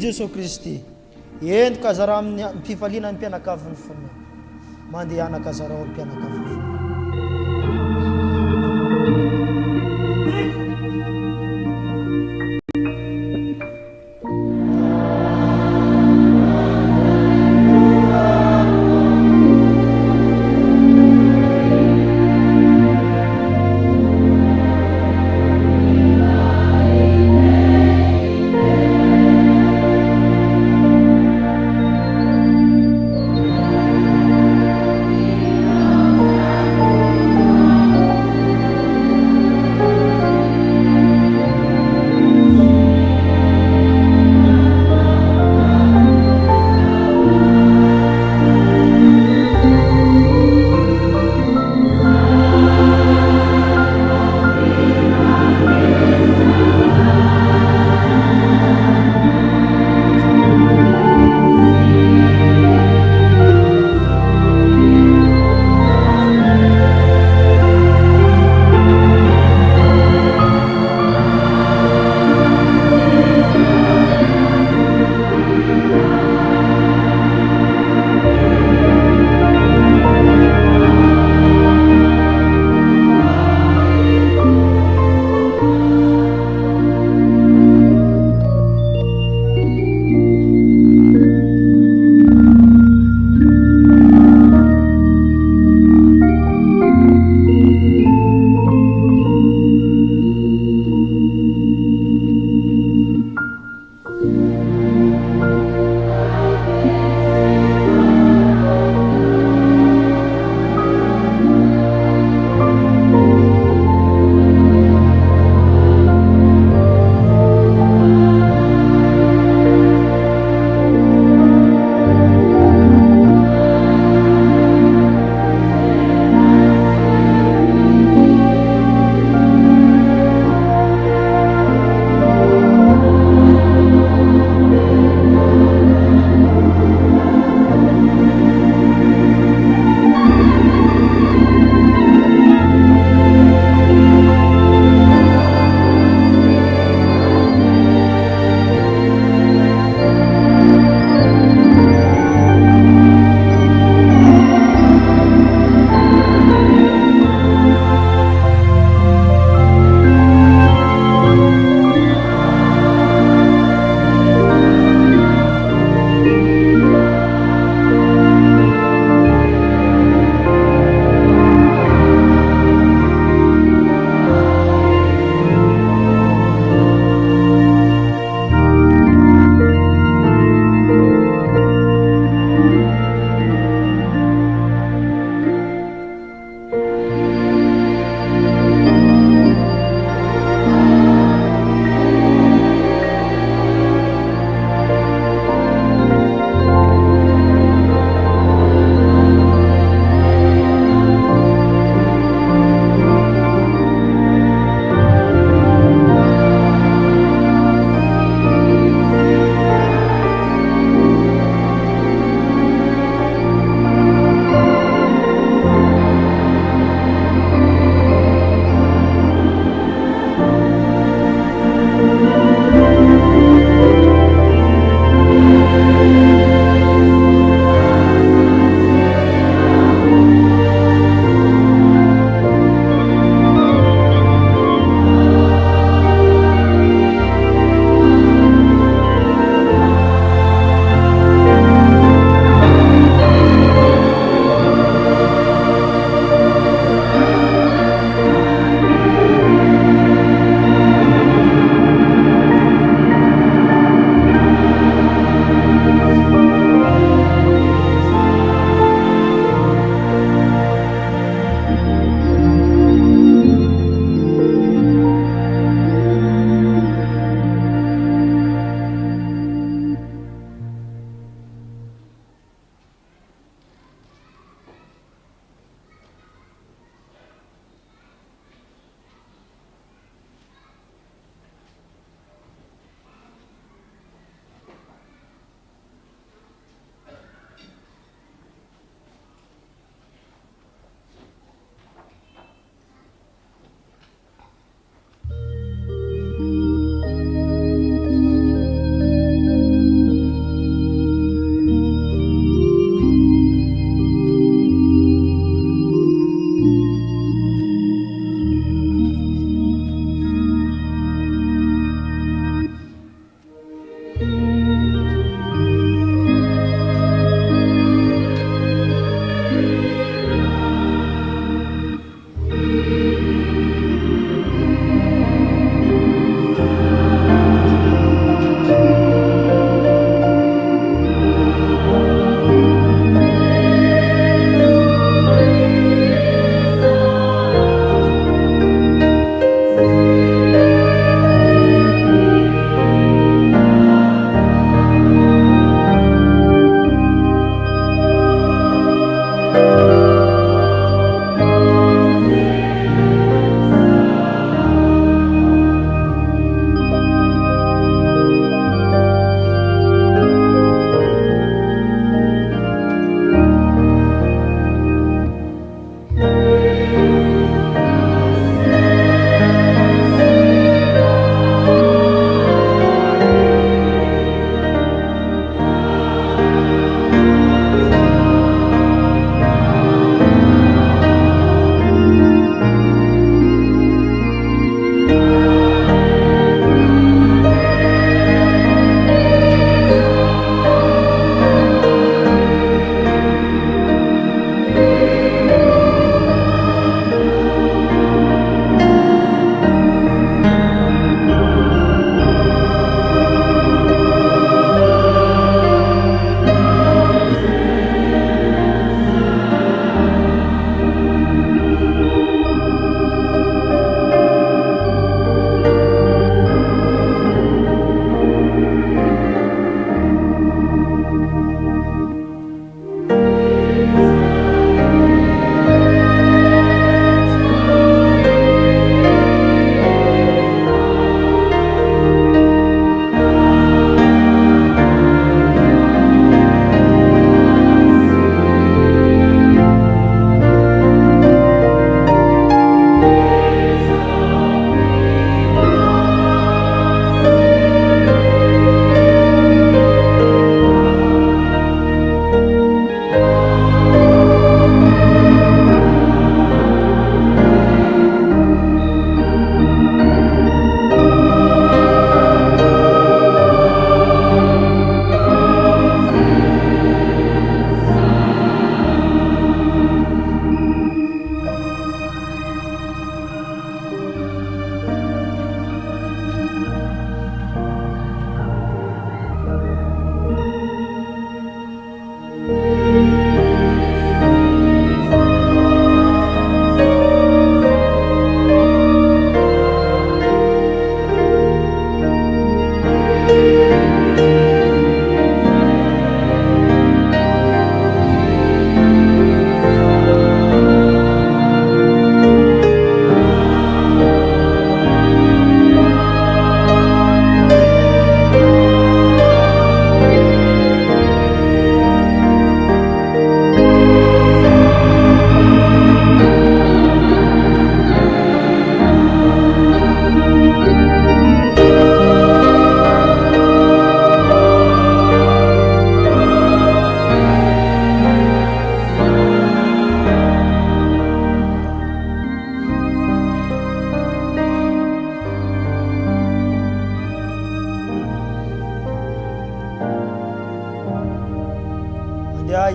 Jesosy Kristy. Entiko azara amin'ny fifaliana ny mpianakavin'ny fonina. Mandeha anakazarao ny mpianakavin'ny fonina.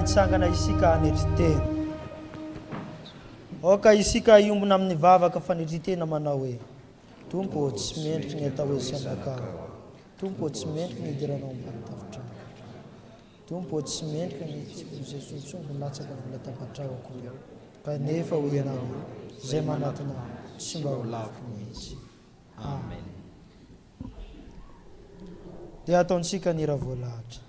hitsangana isika haneritena. Oka isika iombona amin'ny vavaka faneritena manao hoe Tompo tsy mendrika ny atao hoe sambakao. Tompo tsy mendrika ny idiranao ambany tafitrano. Tompo tsy mendrika ny tsontsontsongo latsaka vola tapatrahako. Kanefa ho ianao izay manatona sy mba ho lafo mihitsy. Amen. Dia ataontsika ny raha voalahatra.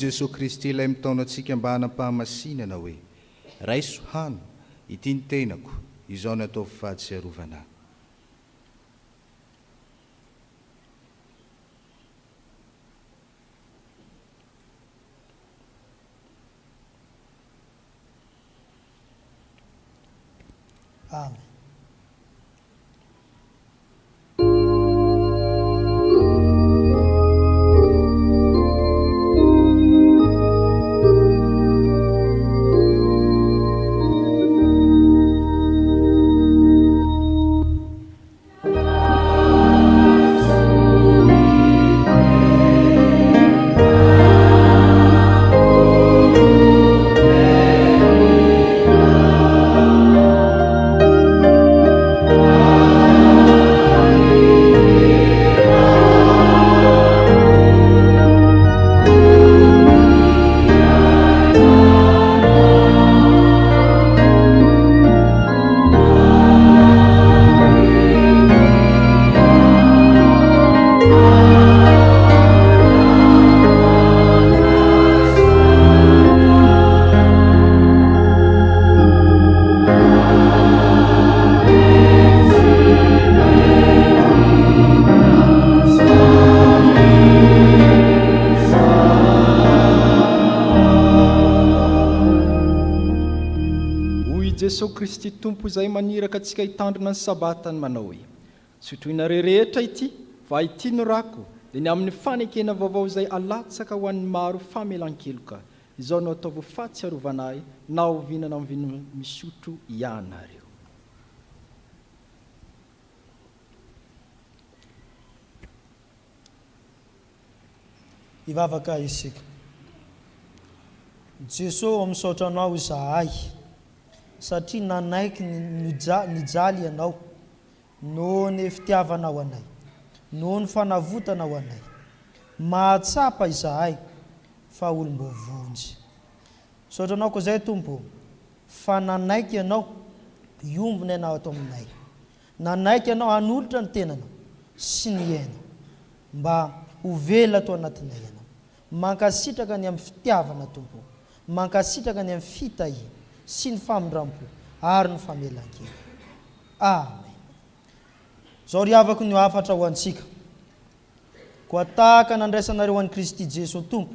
Jesosy Kristy ilay mitaona antsika mba hanam-pahamasinana hoe raiso hano ity ny tenako izao no atao fahatsiarovana. Amen. Jesosy Kristy Tompo izay maniraka antsika hitandrina ny sabatany manao hoe sotroina rehetra ity fa ity no rako dia ny amin'ny fanekena vaovao izay alatsaka ho an'ny maro famelan-keloka izao no ataovy fahatsiarovana ahy na ovinana amin'ny misotro ianareo. Ivavaka isika. Jesosy misaotra anao izahay satria nanaiky nijaly ianao noho ny fitiavanao anay, noho ny fanavotanao anay. Mahatsapa izahay fa olombovonjy. Misaotra anao koa izay Tompo fa nanaiky ianao iombona ianao ato aminay. Nanaiky ianao hanolotra ny tenanao sy ny iainao mba ho vela ato anatinay ianao. Mankasitraka ny amin'ny fitiavana Tompo, mankasitraka ny amin'ny fitahiana sy ny famindrampo ary ny famelan-keloka. Amen. Zao ry havako ny hafatra ho antsika. Koa tahaka nandraisanareo an'i Kristy Jesosy Tompo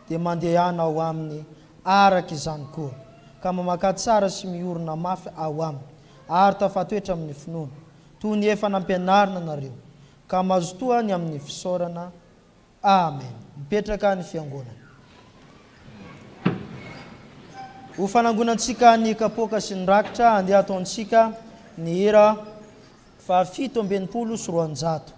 dia mandehana ao aminy araka izany koa, ka mamaka tsara sy miorona mafy ao aminy ary tafatoetra amin'ny finoana toy ny efa nampianarina nareo ka mazotoa ny amin'ny fisaorana. Amen. Mipetraka ny fiangonana. Ho fanangonantsika ny kapoaka sy ny rakitra andeha ataontsika ny hira 780.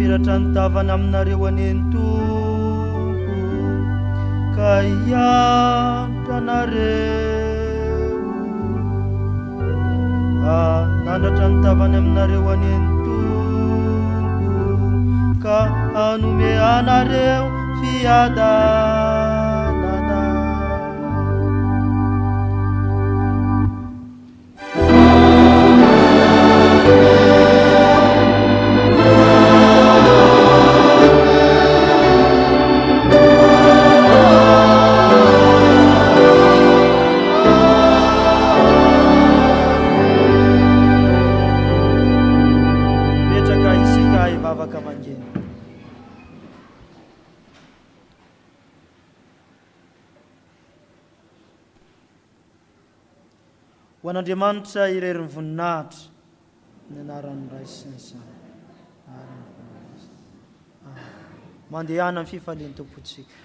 maniratra ny tavany aminareo aneny Tompo ka hiantra nareo nandratra ny tavany aminareo aneny Tompo ka hanome anareo fiadanana. Petraka isika hivavaka mangeny. Ho an'Andriamanitra ireriny voninahitra ny anaran'ny Ray sy ny Zanaka. Mandehana amin'ny fifalian'ny Tompontsika.